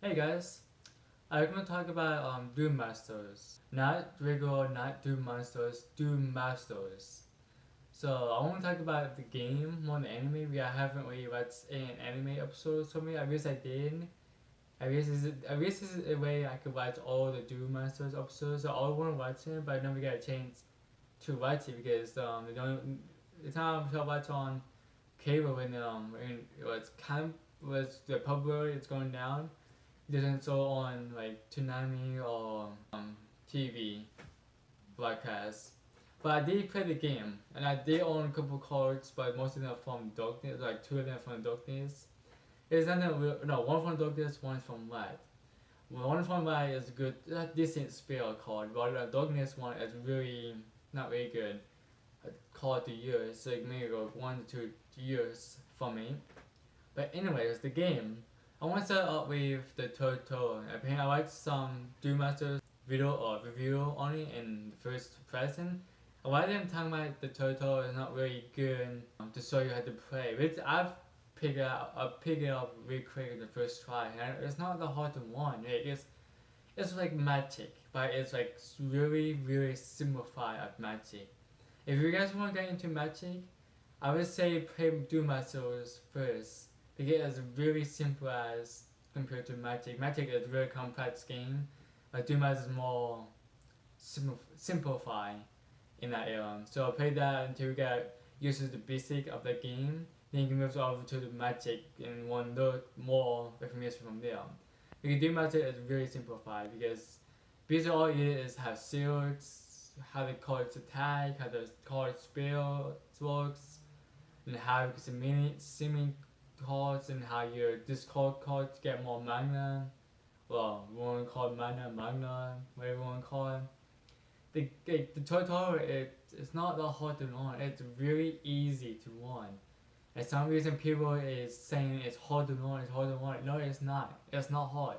Hey guys, I'm gonna talk about Duel Masters. Not regular, not Duel Masters, Duel Masters. So I want to talk about the game more than anime. I haven't really watched an anime episode for me. I wish I did. I wish this is a way I could watch all the Duel Masters episodes. So I want to watch it, but I never got a chance to watch it because they don't. It's not to watch on cable when it's kind of was the popular. It's going down doesn't show on like Tsunami or TV broadcast. But I did play the game, and I did own a couple cards, but most of them are from Darkness, like two of them from Darkness. It's not no, one from Darkness, one from Light. One from Light is good, decent spell card, while the Darkness one is really not very good. Card to use, so like maybe like 1 to 2 years for me. But anyways, the game. I want to start up with the turtle. I watched some Duel Masters video or review on it in the first person. A lot of them talking about the turtle is not really good to show you how to play. Which I picked it up really quick in the first try. And it's not that hard to learn. It's like magic, but it's like really simplified of magic. If you guys want to get into magic, I would say play Duel Masters first. Because it's really simple as compared to Magic. Magic is a very complex game, but Duel Masters is more simplified in that era. So play that until you get used to the basic of the game, then you can move over to the Magic and want to learn more information from there. Because Duel Masters is really simplified because basically all it is have shields, how the cards attack, how the card spell works, and how you can semi cards and how you discard cards to get more mana. Well, one called mana, whatever one call it. The tutorial it's not that hard to learn. It's really easy to learn. And some reason people is saying it's hard to learn. No, it's not. It's not hard.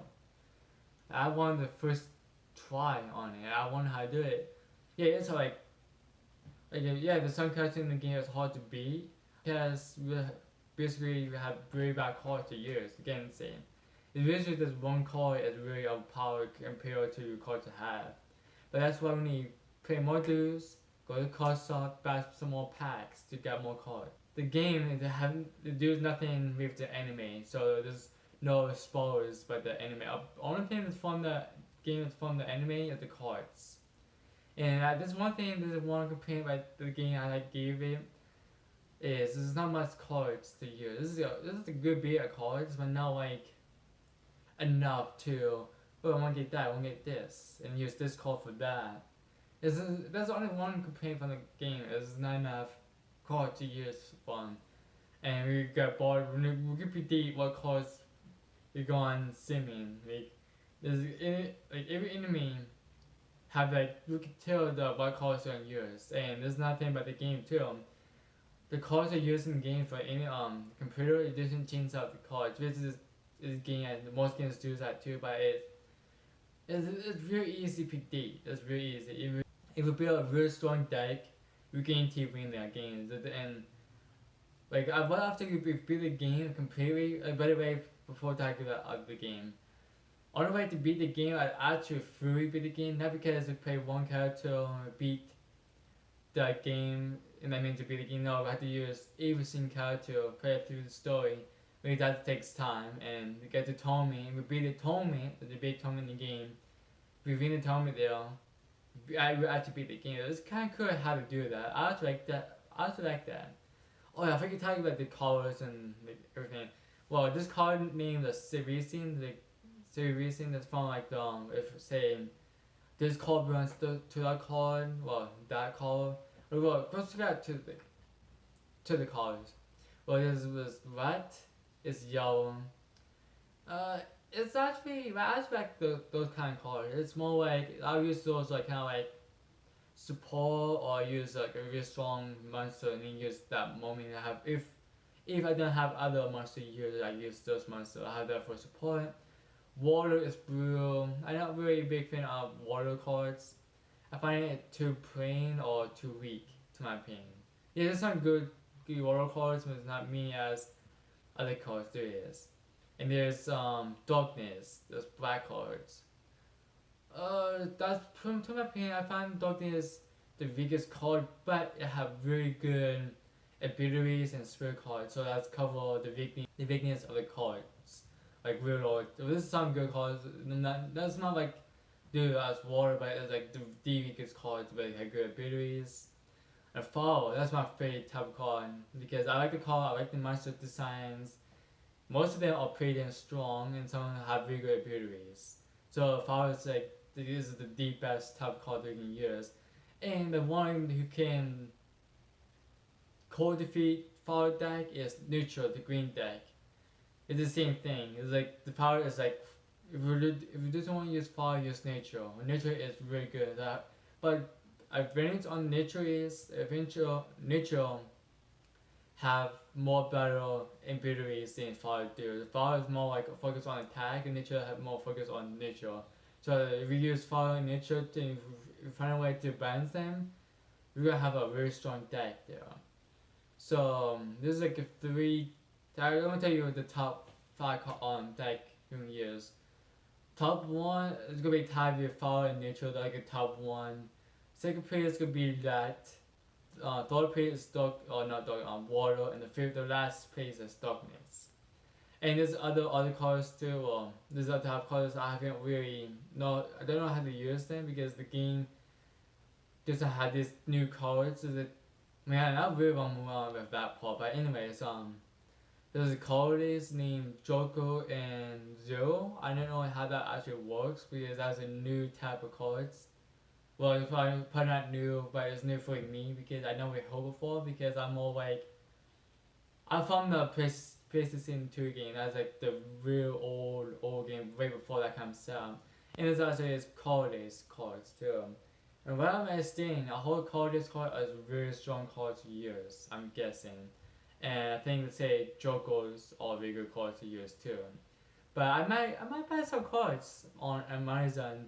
I wanted the first try on it. I wonder how to do it. Yeah, it's yeah, the some characters in the game is hard to beat because basically you have very bad cards to use against it. It's usually this one card is really overpowered compared to cards to have. But that's why when you play more duels, go to card shop, buy some more packs to get more cards. The game it does nothing with the anime, so there's no spoilers by the anime. The only thing that's from the game that's from the anime is the cards. And there's one complaint about the game I gave it is there's not much cards to use. This is a good bit of cards, but not like enough to I want to get that, I want to get this, and use this card for that. There's only one complaint from the game. There's not enough cards to use from, and we got bored. We can predict what cards you're going simming. Like every enemy have you can tell what cards they're gonna use, and there's nothing about the game too. The cards are used in the game for any computer. It doesn't change out the cards. This is game and most games do that too. But it's really easy to predict. It's really easy. If you build a really strong deck, you guarantee win that game. And like after you beat the game completely. By the way, before talking about the game, only way to beat the game, I actually fully beat the game. Not because you play one character beat the game, and I mean to beat the game. No, I have to use every single character to play through the story. Because that takes time, and we get the tournament. We beat the tournament, the big tournament in the game. We win the tournament there. I actually beat the game. It's kind of cool how to do that. I also like that. Oh yeah, I forgot to talk about the colors and everything. Well, this card named the Cervicing, that's from like if say this card runs to that card, well that card. Well, let's get to the colors. Well, this was red, it's yellow. It's actually I like those kind of colors. It's more like I'll use those like kind of like support or use like a really strong monster and then use that moment I have if I don't have other monster use I use those monsters. I have that for support. Water is blue. I'm not really a big fan of water cards. I find it too plain or too weak to my opinion. Yeah, there's some good water cards, but it's not me as other cards there is. and there's darkness. There's black cards. That's to my opinion. I find darkness the weakest card, but it have very good abilities and spirit cards. So that's cover the weakness of the cards. Like real Lord, this is some good cards. That's not like dude as water, but it's like the weakest cards, but it have good abilities. And Fall, that's my favorite type of card because I like the card. I like the monster designs. Most of them are pretty damn strong, and some have really good abilities. So Fall is like this is the best type of card you can use, and the one who can cold defeat Fall deck is neutral, the green deck. It's the same thing. It's like the power is like if you just want to use Fall, use neutral. Neutral is really good. But advantage on neutral is neutral have more battle abilities than Fall do. Fall is more like focus on attack, and neutral have more focus on neutral. So if you use Fall and neutral to find a way to balance them, you're gonna have a very strong deck there. So this is like a three. I'm gonna tell you the top 5 deck you can use. Top 1 is gonna be tied with Fall and neutral, like a top 1. Second place is gonna be that. Third place is dark or not dark water, and the last place is darkness. And there's other cards too. There's other type of cards I haven't really I don't know how to use them because the game doesn't have these new cards. So that man, I really want to move on with that part. But anyways, there's a cards named Joko and Zero. I don't know how that actually works because that's a new type of cards. Well, it's probably not new, but it's new for me because I never heard before because I'm more like I'm from the PlayStation 2 game. That's like the real old game way before that comes out. And it's actually cards too. And what I'm understanding, a whole cards card is a very strong card to use, I'm guessing. And I think they say Jokers are very good cards to use too. But I might buy some cards on Amazon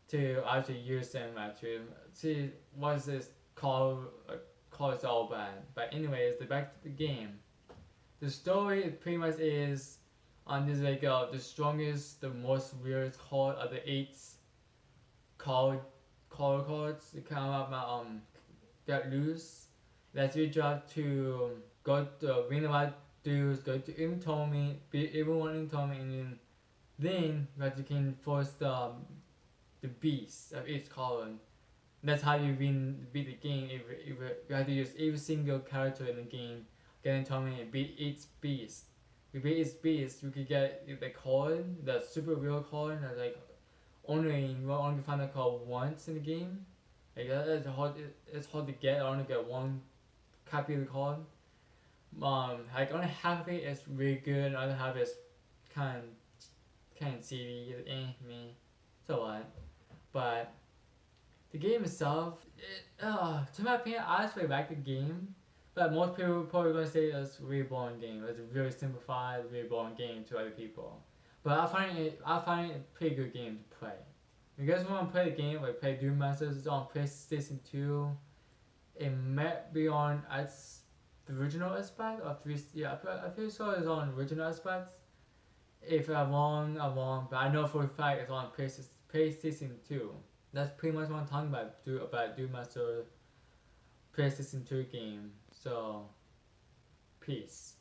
to actually use them to see what this cards all about. But anyways, back to the game. The story pretty much is on this like the strongest, the most weirdest card of the 8 cards that come up get loose. That's your job to go to win about duels, go to in beat everyone in tournament, and then you can force the beast of each column. That's how you beat the game. If you have to use every single character in the game, get in tournament and beat each beast. If you beat each beast, you could get the coin, the super real coin. That's like you only find that card once in the game. Like it's hard to get. I only get one copy of the card. Like only half of it is really good, the other half is kind of seedy. Me. So what? But the game itself, to my opinion, I just really like the game. But most people probably gonna say it's a really boring game. It's a really simplified, really boring game to other people. But I find it a pretty good game to play. If you guys want to play the game, like play Duel Masters, it's on PlayStation 2. It might be on the original Xbox or 3. Yeah, I feel so it's on original Xbox. If I'm wrong, I'm wrong. But I know for a fact it's on PlayStation 2. That's pretty much what I'm talking about. Duel Master PlayStation 2 game. So, peace.